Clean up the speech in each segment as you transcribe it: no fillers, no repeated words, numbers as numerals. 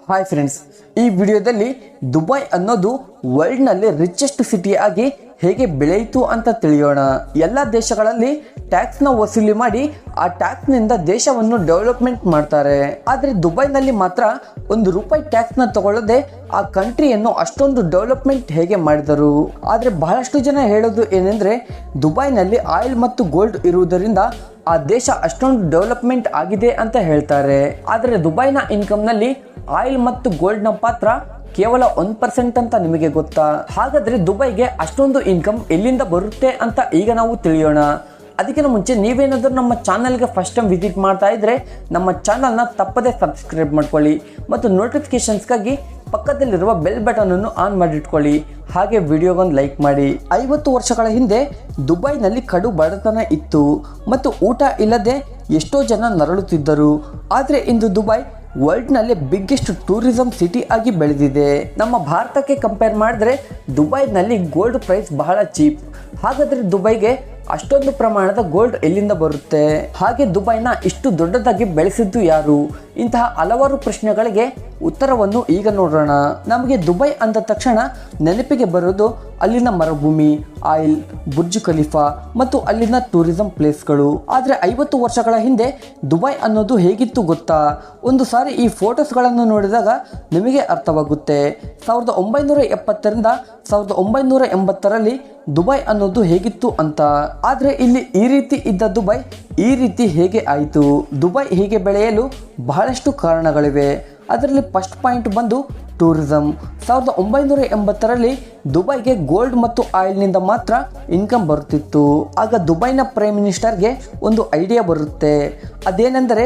Hi friends, ಈ ವಿಡಿಯೋದಲ್ಲಿ Dubai ಅನ್ನೋದು ವರ್ಲ್ಡ್ನಲ್ಲಿ ರಿಚೆಸ್ಟ್ ಸಿಟಿ ಆಗಿ ಹೇಗೆ ಬೆಳೆಯಿತು ಅಂತ ತಿಳಿಯೋಣ. ಎಲ್ಲ ದೇಶಗಳಲ್ಲಿ ಟ್ಯಾಕ್ಸ್ನ ವಸೂಲಿ ಮಾಡಿ ಆ ಟ್ಯಾಕ್ಸ್ನಿಂದ ದೇಶವನ್ನು ಡೆವಲಪ್ಮೆಂಟ್ ಮಾಡ್ತಾರೆ. ಆದರೆ ದುಬೈನಲ್ಲಿ ಮಾತ್ರ ₹1 ಟ್ಯಾಕ್ಸ್ನ ತಗೊಳ್ಳದೆ ಆ ಕಂಟ್ರಿಯನ್ನು ಅಷ್ಟೊಂದು ಡೆವಲಪ್ಮೆಂಟ್ ಹೇಗೆ ಮಾಡಿದರು. ಆದರೆ ಬಹಳಷ್ಟು ಜನ ಹೇಳೋದು ಏನೆಂದರೆ, ದುಬೈನಲ್ಲಿ ಆಯಿಲ್ ಮತ್ತು ಗೋಲ್ಡ್ ಇರುವುದರಿಂದ ಆ ದೇಶ ಅಷ್ಟೊಂದು ಡೆವಲಪ್ಮೆಂಟ್ ಆಗಿದೆ ಅಂತ ಹೇಳ್ತಾರೆ. ಆದರೆ ದುಬೈನ ಇನ್ಕಮ್ನಲ್ಲಿ ಆಯಿಲ್ ಮತ್ತು ಗೋಲ್ಡ್ನ ಪಾತ್ರ ಕೇವಲ 1% ಅಂತ ನಿಮಗೆ ಗೊತ್ತಾ? ಹಾಗಾದರೆ ದುಬೈಗೆ ಅಷ್ಟೊಂದು ಇನ್ಕಮ್ ಎಲ್ಲಿಂದ ಬರುತ್ತೆ ಅಂತ ಈಗ ನಾವು ತಿಳಿಯೋಣ. ಅದಕ್ಕಿಂತ ಮುಂಚೆ ನೀವೇನಾದರೂ ನಮ್ಮ ಚಾನಲ್ಗೆ ಫಸ್ಟ್ ಟೈಮ್ ವಿಸಿಟ್ ಮಾಡ್ತಾ ಇದ್ರೆ ನಮ್ಮ ಚಾನಲ್ನ ತಪ್ಪದೇ ಸಬ್ಸ್ಕ್ರೈಬ್ ಮಾಡ್ಕೊಳ್ಳಿ ಮತ್ತು ನೋಟಿಫಿಕೇಶನ್ಸ್ಗಾಗಿ ಪಕ್ಕದಲ್ಲಿರುವ ಬೆಲ್ ಬಟನ್ ಅನ್ನು ಆನ್ ಮಾಡಿಟ್ಕೊಳ್ಳಿ. ಹಾಗೆ ವಿಡಿಯೋಗೊಂದು ಲೈಕ್ ಮಾಡಿ. 50 ವರ್ಷಗಳ ಹಿಂದೆ ದುಬೈನಲ್ಲಿ ಕಡು ಬಡತನ ಇತ್ತು ಮತ್ತು ಊಟ ಇಲ್ಲದೆ ಎಷ್ಟೋ ಜನ ನರಳುತ್ತಿದ್ದರು. ಆದರೆ ಇಂದು ದುಬೈ ವರ್ಲ್ಡ್ನಲ್ಲಿ ಬಿಗ್ಗೆಸ್ಟ್ ಟೂರಿಸಂ ಸಿಟಿ ಆಗಿ ಬೆಳೆದಿದೆ. ನಮ್ಮ ಭಾರತಕ್ಕೆ ಕಂಪೇರ್ ಮಾಡಿದ್ರೆ ದುಬೈನಲ್ಲಿ ಗೋಲ್ಡ್ ಪ್ರೈಸ್ ಬಹಳ ಚೀಪ್. ಹಾಗಾದರೆ ದುಬೈಗೆ ಅಷ್ಟೊಂದು ಪ್ರಮಾಣದ ಗೋಲ್ಡ್ ಎಲ್ಲಿಂದ ಬರುತ್ತೆ? ಹಾಗೆ ದುಬೈನ ಇಷ್ಟು ದೊಡ್ಡದಾಗಿ ಬೆಳೆಸಿದ್ದು ಯಾರು? ಇಂತಹ ಹಲವಾರು ಪ್ರಶ್ನೆಗಳಿಗೆ ಉತ್ತರವನ್ನು ಈಗ ನೋಡೋಣ. ನಮಗೆ ದುಬೈ ಅಂದ ತಕ್ಷಣ ನೆನಪಿಗೆ ಬರೋದು ಅಲ್ಲಿನ ಮರುಭೂಮಿ, ಆಯಿಲ್, ಬುರ್ಜ್ ಖಲೀಫಾ ಮತ್ತು ಅಲ್ಲಿನ ಟೂರಿಸಂ ಪ್ಲೇಸ್ಗಳು. ಆದರೆ 50 ವರ್ಷಗಳ ಹಿಂದೆ ದುಬೈ ಅನ್ನೋದು ಹೇಗಿತ್ತು ಗೊತ್ತಾ? ಒಂದು ಸಾರಿ ಈ ಫೋಟೋಸ್ಗಳನ್ನು ನೋಡಿದಾಗ ನಿಮಗೆ ಅರ್ಥವಾಗುತ್ತೆ. 1970ರಿಂದ 1980ರಲ್ಲಿ ದುಬೈ ಅನ್ನೋದು ಹೇಗಿತ್ತು ಅಂತ. ಆದರೆ ಇಲ್ಲಿ ಈ ರೀತಿ ಇದ್ದ ದುಬೈ ಈ ರೀತಿ ಹೇಗೆ ಆಯಿತು? ದುಬೈ ಹೀಗೆ ಬೆಳೆಯಲು ಬಹಳಷ್ಟು ಕಾರಣಗಳಿವೆ. ಅದರಲ್ಲಿ ಫಸ್ಟ್ ಪಾಯಿಂಟ್ ಬಂದು ಟೂರಿಸಂ. 1980ರಲ್ಲಿ ದುಬೈಗೆ ಗೋಲ್ಡ್ ಮತ್ತು ಆಯಿಲ್ನಿಂದ ಮಾತ್ರ ಇನ್ಕಮ್ ಬರುತ್ತಿತ್ತು. ಆಗ ದುಬೈನ ಪ್ರೈಮ್ ಮಿನಿಸ್ಟರ್ಗೆ ಒಂದು ಐಡಿಯಾ ಬರುತ್ತೆ. ಅದೇನೆಂದರೆ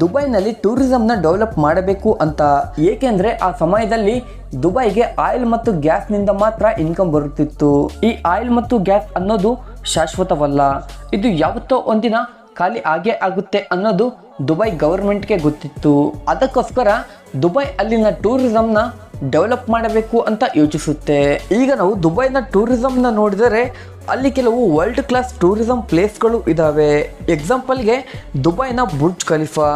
ದುಬೈನಲ್ಲಿ ಟೂರಿಸಂನ ಡೆವಲಪ್ ಮಾಡಬೇಕು ಅಂತ. ಏಕೆಂದರೆ ಆ ಸಮಯದಲ್ಲಿ ದುಬೈಗೆ ಆಯಿಲ್ ಮತ್ತು ಗ್ಯಾಸ್ನಿಂದ ಮಾತ್ರ ಇನ್ಕಮ್ ಬರುತ್ತಿತ್ತು. ಈ ಆಯಿಲ್ ಮತ್ತು ಗ್ಯಾಸ್ ಅನ್ನೋದು ಶಾಶ್ವತವಲ್ಲ, ಇದು ಯಾವತ್ತೋ ಒಂದಿನ ಖಾಲಿ ಆಗೇ ಆಗುತ್ತೆ ಅನ್ನೋದು ದುಬೈ ಗವರ್ಮೆಂಟ್ಗೆ ಗೊತ್ತಿತ್ತು. ಅದಕ್ಕೋಸ್ಕರ ದುಬೈ ಅಲ್ಲಿನ ಟೂರಿಸಂನ ಡೆವಲಪ್ ಮಾಡಬೇಕು ಅಂತ ಯೋಚಿಸುತ್ತೆ. ಈಗ ನಾವು ದುಬೈನ ಟೂರಿಸಂನ ನೋಡಿದರೆ ಅಲ್ಲಿ ಕೆಲವು ವರ್ಲ್ಡ್ ಕ್ಲಾಸ್ ಟೂರಿಸಂ ಪ್ಲೇಸ್ಗಳು ಇದ್ದಾವೆ. ಎಕ್ಸಾಂಪಲ್ಗೆ ದುಬೈನ Burj Khalifa,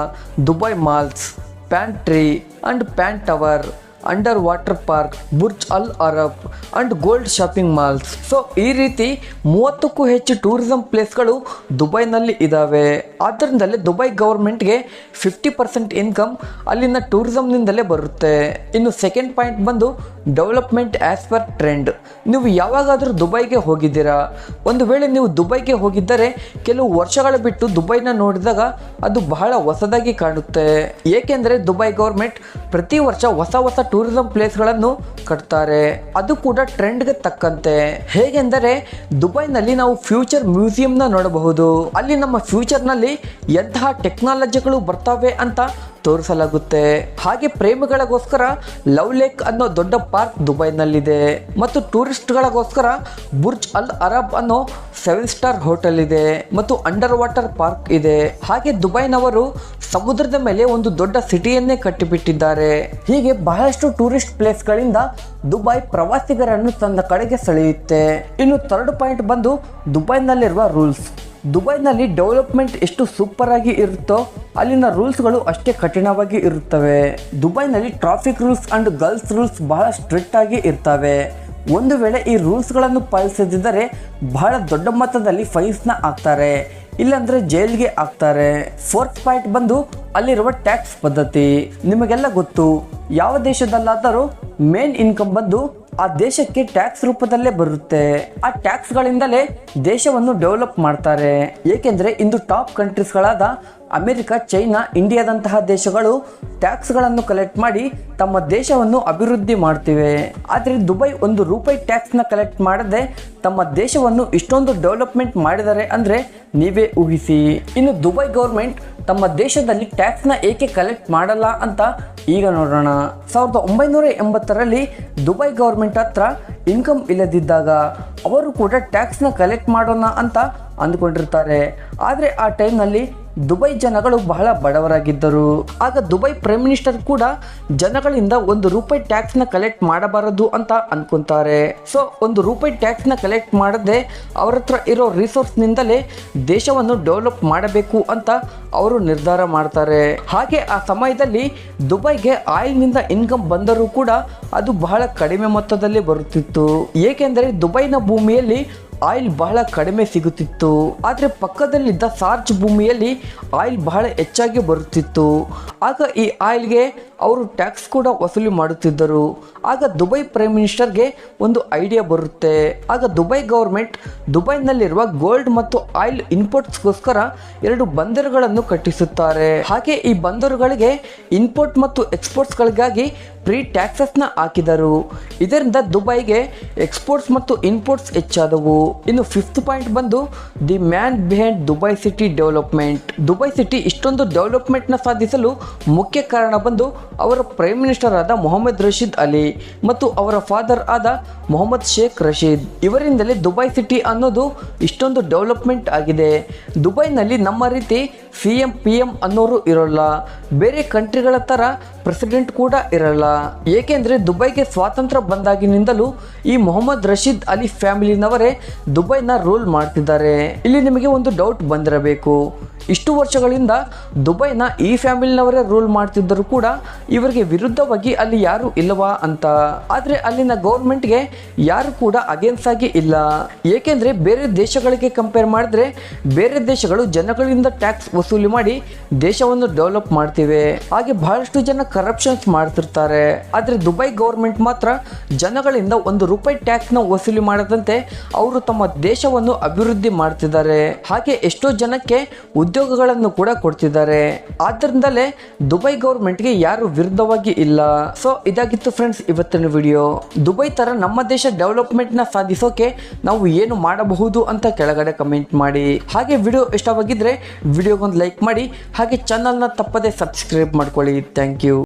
Dubai malls, palm tree and palm tower, under water park, Burj Al Arab and gold shopping malls. So ಈ ರೀತಿ 30ಕ್ಕೂ ಹೆಚ್ಚು ಟೂರಿಸಂ ಪ್ಲೇಸ್ಗಳು ದುಬೈನಲ್ಲಿ ಇದ್ದಾವೆ. ಆದ್ದರಿಂದಲೇ ದುಬೈ ಗವರ್ಮೆಂಟ್ಗೆ 50% ಇನ್ಕಮ್ ಅಲ್ಲಿನ ಟೂರಿಸಂನಿಂದಲೇ ಬರುತ್ತೆ. ಇನ್ನು ಸೆಕೆಂಡ್ ಪಾಯಿಂಟ್ ಬಂದು ಡೆವಲಪ್ಮೆಂಟ್ ಆ್ಯಸ್ ಪರ್ ಟ್ರೆಂಡ್. ನೀವು ಯಾವಾಗಾದರೂ ದುಬೈಗೆ ಹೋಗಿದ್ದೀರಾ? ಒಂದು ವೇಳೆ ನೀವು ದುಬೈಗೆ ಹೋಗಿದ್ದರೆ ಕೆಲವು ವರ್ಷಗಳ ಬಿಟ್ಟು ದುಬೈನ ನೋಡಿದಾಗ ಅದು ಬಹಳ ಹೊಸದಾಗಿ ಕಾಣುತ್ತೆ. ಏಕೆಂದರೆ ದುಬೈ ಗವರ್ಮೆಂಟ್ ಪ್ರತಿ ವರ್ಷ ಹೊಸ ಟೂರಿಸಂ ಪ್ಲೇಸ್ಗಳನ್ನು ಕಟ್ತಾರೆ. ಅದು ಕೂಡ ಟ್ರೆಂಡ್ಗೆ ತಕ್ಕಂತೆ. ಹೇಗೆಂದರೆ ದುಬೈನಲ್ಲಿ ನಾವು ಫ್ಯೂಚರ್ ಮ್ಯೂಸಿಯಂನ ನೋಡಬಹುದು. ಅಲ್ಲಿ ನಮ್ಮ ಫ್ಯೂಚರ್ನಲ್ಲಿ ಎಂತಹ ಟೆಕ್ನಾಲಜಿಗಳು ಬರ್ತವೆ ಅಂತ ತೋರಿಸಲಾಗುತ್ತೆ. ಹಾಗೆ ಪ್ರೇಮಿಗಳಿಗೋಸ್ಕರ ಲವ್ ಲೇಕ್ ಅನ್ನೋ ದೊಡ್ಡ ಪಾರ್ಕ್ ದುಬೈನಲ್ಲಿದೆ ಮತ್ತು ಟೂರಿಸ್ಟ್ಗಳಿಗೋಸ್ಕರ ಬುರ್ಜ್ ಅಲ್ ಅರಬ್ ಅನ್ನೋ 7 ಸ್ಟಾರ್ ಹೋಟೆಲ್ ಇದೆ ಮತ್ತು ಅಂಡರ್ ವಾಟರ್ ಪಾರ್ಕ್ ಇದೆ. ಹಾಗೆ ದುಬೈನವರು ಸಮುದ್ರದ ಮೇಲೆ ಒಂದು ದೊಡ್ಡ ಸಿಟಿಯನ್ನೇ ಕಟ್ಟಿಬಿಟ್ಟಿದ್ದಾರೆ. ಹೀಗೆ ಬಹಳಷ್ಟು ಟೂರಿಸ್ಟ್ ಪ್ಲೇಸ್ಗಳಿಂದ ದುಬೈ ಪ್ರವಾಸಿಗರನ್ನು ತನ್ನ ಕಡೆಗೆ ಸೆಳೆಯುತ್ತೆ. ಇನ್ನು ಥರ್ಡ್ ಪಾಯಿಂಟ್ ಬಂದು ದುಬೈನಲ್ಲಿರುವ ರೂಲ್ಸ್. ದುಬೈನಲ್ಲಿ ಡೆವಲಪ್ಮೆಂಟ್ ಎಷ್ಟು ಸೂಪರ್ ಆಗಿ ಇರುತ್ತೋ ಅಲ್ಲಿನ ರೂಲ್ಸ್ಗಳು ಅಷ್ಟೇ ಕಠಿಣವಾಗಿ ಇರುತ್ತವೆ. ದುಬೈನಲ್ಲಿ traffic rules and girls rules ಬಹಳ ಸ್ಟ್ರಿಕ್ಟ್ ಆಗಿ ಇರ್ತವೆ. ಒಂದು ವೇಳೆ ಈ ರೂಲ್ಸ್ಗಳನ್ನು ಪಾಲಿಸದಿದ್ದರೆ ಬಹಳ ದೊಡ್ಡ ಮೊತ್ತದಲ್ಲಿ ಫೈನ್ಸ್ನ ಹಾಕ್ತಾರೆ, ಇಲ್ಲಾಂದರೆ ಜೈಲ್ಗೆ ಹಾಕ್ತಾರೆ. ಫೋರ್ತ್ ಪಾಯಿಂಟ್ ಬಂದು ಅಲ್ಲಿರುವ ಟ್ಯಾಕ್ಸ್ ಪದ್ಧತಿ. ನಿಮಗೆಲ್ಲ ಗೊತ್ತು, ಯಾವ ದೇಶದಲ್ಲಾದರೂ ಮೇನ್ ಇನ್ಕಮ್ ಬಂದು ಆ ದೇಶಕ್ಕೆ ಟ್ಯಾಕ್ಸ್ ರೂಪದಲ್ಲೇ ಬರುತ್ತೆ. ಆ ಟ್ಯಾಕ್ಸ್ಗಳಿಂದಲೇ ದೇಶವನ್ನು ಡೆವಲಪ್ ಮಾಡ್ತಾರೆ. ಏಕೆಂದರೆ ಇಂದು ಟಾಪ್ ಕಂಟ್ರೀಸ್ಗಳಾದ ಅಮೆರಿಕ, ಚೈನಾ, ಇಂಡಿಯಾದಂತಹ ದೇಶಗಳು ಟ್ಯಾಕ್ಸ್ಗಳನ್ನು ಕಲೆಕ್ಟ್ ಮಾಡಿ ತಮ್ಮ ದೇಶವನ್ನು ಅಭಿವೃದ್ಧಿ ಮಾಡ್ತಿವೆ. ಆದರೆ ದುಬೈ ₹1 ಟ್ಯಾಕ್ಸ್ನ ಕಲೆಕ್ಟ್ ಮಾಡದೆ ತಮ್ಮ ದೇಶವನ್ನು ಇಷ್ಟೊಂದು ಡೆವಲಪ್ಮೆಂಟ್ ಮಾಡಿದ್ದಾರೆ ಅಂದರೆ ನೀವೇ ಊಹಿಸಿ. ಇನ್ನು ದುಬೈ ಗೌರ್ಮೆಂಟ್ ತಮ್ಮ ದೇಶದಲ್ಲಿ ಟ್ಯಾಕ್ಸ್ನ ಏಕೆ ಕಲೆಕ್ಟ್ ಮಾಡಲ್ಲ ಅಂತ ಈಗ ನೋಡೋಣ. 1980ರಲ್ಲಿ ದುಬೈ ಗೌರ್ಮೆಂಟ್ ಹತ್ರ ಇನ್ಕಮ್ ಇಲ್ಲದಿದ್ದಾಗ ಅವರು ಕೂಡ ಟ್ಯಾಕ್ಸ್ನ ಕಲೆಕ್ಟ್ ಮಾಡೋಣ ಅಂತ ಅಂದ್ಕೊಂಡಿರ್ತಾರೆ. ಆದರೆ ಆ ಟೈಮ್ನಲ್ಲಿ ದುಬೈ ಜನಗಳು ಬಹಳ ಬಡವರಾಗಿದ್ದರು. ಆಗ ದುಬೈ ಪ್ರೈಮ್ ಮಿನಿಸ್ಟರ್ ಕೂಡ ಜನಗಳಿಂದ ₹1 ಟ್ಯಾಕ್ಸ್ ನ ಕಲೆಕ್ಟ್ ಮಾಡಬಾರದು ಅಂತ ಅನ್ಕೊಂತಾರೆ. ಸೊ ₹1 ಟ್ಯಾಕ್ಸ್ ನ ಕಲೆಕ್ಟ್ ಮಾಡದೆ ಅವರ ಹತ್ರ ಇರೋ ರಿಸೋರ್ಸ್ ನಿಂದಲೇ ದೇಶವನ್ನು ಡೆವಲಪ್ ಮಾಡಬೇಕು ಅಂತ ಅವರು ನಿರ್ಧಾರ ಮಾಡ್ತಾರೆ. ಹಾಗೆ ಆ ಸಮಯದಲ್ಲಿ ದುಬೈಗೆ ಆಯಿಲ್ ನಿಂದ ಇನ್ಕಮ್ ಬಂದರೂ ಕೂಡ ಅದು ಬಹಳ ಕಡಿಮೆ ಮೊತ್ತದಲ್ಲಿ ಬರುತ್ತಿತ್ತು. ಏಕೆಂದರೆ ದುಬೈನ ಭೂಮಿಯಲ್ಲಿ ಆಯಿಲ್ ಬಹಳ ಕಡಿಮೆ ಸಿಗುತ್ತಿತ್ತು. ಆದರೆ ಪಕ್ಕದಲ್ಲಿದ್ದ ಸಾರ್ಜ್ ಭೂಮಿಯಲ್ಲಿ ಆಯಿಲ್ ಬಹಳ ಹೆಚ್ಚಾಗಿ ಬರುತ್ತಿತ್ತು. ಆಗ ಈ ಆಯಿಲ್ಗೆ ಅವರು ಟ್ಯಾಕ್ಸ್ ಕೂಡ ವಸೂಲಿ ಮಾಡುತ್ತಿದ್ದರು. ಆಗ ದುಬೈ ಪ್ರೈಮ್ ಮಿನಿಸ್ಟರ್ಗೆ ಒಂದು ಐಡಿಯಾ ಬರುತ್ತೆ. ಆಗ ದುಬೈ ಗೌರ್ಮೆಂಟ್ ದುಬೈನಲ್ಲಿರುವ ಗೋಲ್ಡ್ ಮತ್ತು ಆಯಿಲ್ ಇನ್ಪುಟ್ಸ್ಗೋಸ್ಕರ 2 ಬಂದರುಗಳನ್ನು ಕಟ್ಟಿಸುತ್ತಾರೆ. ಹಾಗೆ ಈ ಬಂದರುಗಳಿಗೆ ಇನ್ಪುಟ್ ಮತ್ತು ಎಕ್ಸ್ಪೋರ್ಟ್ಸ್ಗಳಿಗಾಗಿ ಫ್ರೀ ಟ್ಯಾಕ್ಸಸ್ನ ಹಾಕಿದರು. ಇದರಿಂದ ದುಬೈಗೆ ಎಕ್ಸ್ಪೋರ್ಟ್ಸ್ ಮತ್ತು ಇನ್ಪುಟ್ಸ್ ಹೆಚ್ಚಾದವು. ಇನ್ನು 5th ಪಾಯಿಂಟ್ ಬಂದು the man behind Dubai city development. Dubai city ಇಷ್ಟೊಂದು ಡೆವಲಪ್ಮೆಂಟ್ನ ಸಾಧಿಸಲು ಮುಖ್ಯ ಕಾರಣ ಬಂದು ಅವರ ಪ್ರೈಮ್ ಮಿನಿಸ್ಟರ್ ಆದ ಮೊಹಮ್ಮದ್ ರಶೀದ್ ಅಲಿ ಮತ್ತು ಅವರ ಫಾದರ್ ಆದ ಮೊಹಮ್ಮದ್ ಶೇಖ್ ರಶೀದ್. ಇವರಿಂದಲೇ ದುಬೈ ಸಿಟಿ ಅನ್ನೋದು ಇಷ್ಟೊಂದು ಡೆವಲಪ್ಮೆಂಟ್ ಆಗಿದೆ. ದುಬೈನಲ್ಲಿ ನಮ್ಮ ರೀತಿ CM PM ಅನ್ನೋರು ಇರೋಲ್ಲ. ಬೇರೆ ಕಂಟ್ರಿಗಳ ಥರ ಪ್ರೆಸಿಡೆಂಟ್ ಕೂಡ ಇರಲ್ಲ. ಏಕೆಂದರೆ ದುಬೈಗೆ ಸ್ವಾತಂತ್ರ್ಯ ಬಂದಾಗಿನಿಂದಲೂ ಈ ಮೊಹಮ್ಮದ್ ರಶೀದ್ ಅಲಿ ಫ್ಯಾಮಿಲಿನವರೇ ದುಬೈನ ರೂಲ್ ಮಾಡ್ತಿದ್ದಾರೆ. ಇಲ್ಲಿ ನಿಮಗೆ ಒಂದು ಡೌಟ್ ಬಂದಿರಬೇಕು, ಇಷ್ಟು ವರ್ಷಗಳಿಂದ ದುಬೈನ ಈ ಫ್ಯಾಮಿಲಿನವರೇ ರೂಲ್ ಮಾಡ್ತಿದ್ದರೂ ಕೂಡ ಇವರಿಗೆ ವಿರುದ್ಧವಾಗಿ ಅಲ್ಲಿ ಯಾರು ಇಲ್ಲವಾ ಅಂತ. ಆದರೆ ಅಲ್ಲಿನ ಗೌರ್ಮೆಂಟ್ಗೆ ಯಾರು ಕೂಡ ಅಗೇನ್ಸ್ಟ್ ಆಗಿ ಇಲ್ಲ. ಏಕೆಂದರೆ ಬೇರೆ ದೇಶಗಳಿಗೆ ಕಂಪೇರ್ ಮಾಡಿದ್ರೆ ಬೇರೆ ದೇಶಗಳು ಜನಗಳಿಂದ ಟ್ಯಾಕ್ಸ್ ವಸೂಲಿ ಮಾಡಿ ದೇಶವನ್ನು ಡೆವಲಪ್ ಮಾಡ್ತಿವೆ. ಹಾಗೆ ಬಹಳಷ್ಟು ಜನ ಕರಪ್ಷನ್ಸ್ ಮಾಡ್ತಿರ್ತಾರೆ. ಆದರೆ ದುಬೈ ಗೌರ್ಮೆಂಟ್ ಮಾತ್ರ ಜನಗಳಿಂದ ₹1 ಟ್ಯಾಕ್ಸ್ನ ವಸೂಲಿ ಮಾಡದಂತೆ ಅವರು ತಮ್ಮ ದೇಶವನ್ನು ಅಭಿವೃದ್ಧಿ ಮಾಡ್ತಿದ್ದಾರೆ. ಹಾಗೆ ಎಷ್ಟೋ ಜನಕ್ಕೆ ಉದ್ಯೋಗಗಳನ್ನು ಕೂಡ ಕೊಡ್ತಿದ್ದಾರೆ. ಆದ್ದರಿಂದಲೇ ದುಬೈ ಗೌರ್ಮೆಂಟ್ಗೆ ಯಾರು ವಿರುದ್ಧವಾಗಿ ಇಲ್ಲ. ಸೊ ಇದಾಗಿತ್ತು ಫ್ರೆಂಡ್ಸ್ ಇವತ್ತಿನ ವಿಡಿಯೋ. ದುಬೈ ತರ ನಮ್ಮ ದೇಶ ಡೆವಲಪ್ಮೆಂಟ್ನ ಸಾಧಿಸೋಕೆ ನಾವು ಏನು ಮಾಡಬಹುದು ಅಂತ ಕೆಳಗಡೆ ಕಮೆಂಟ್ ಮಾಡಿ. ಹಾಗೆ ವಿಡಿಯೋ ಇಷ್ಟವಾಗಿದ್ರೆ ವಿಡಿಯೋಗೊಂದು ಲೈಕ್ ಮಾಡಿ. ಹಾಗೆ ಚಾನಲ್ನ ತಪ್ಪದೆ ಸಬ್ಸ್ಕ್ರೈಬ್ ಮಾಡ್ಕೊಳ್ಳಿ. Thank you.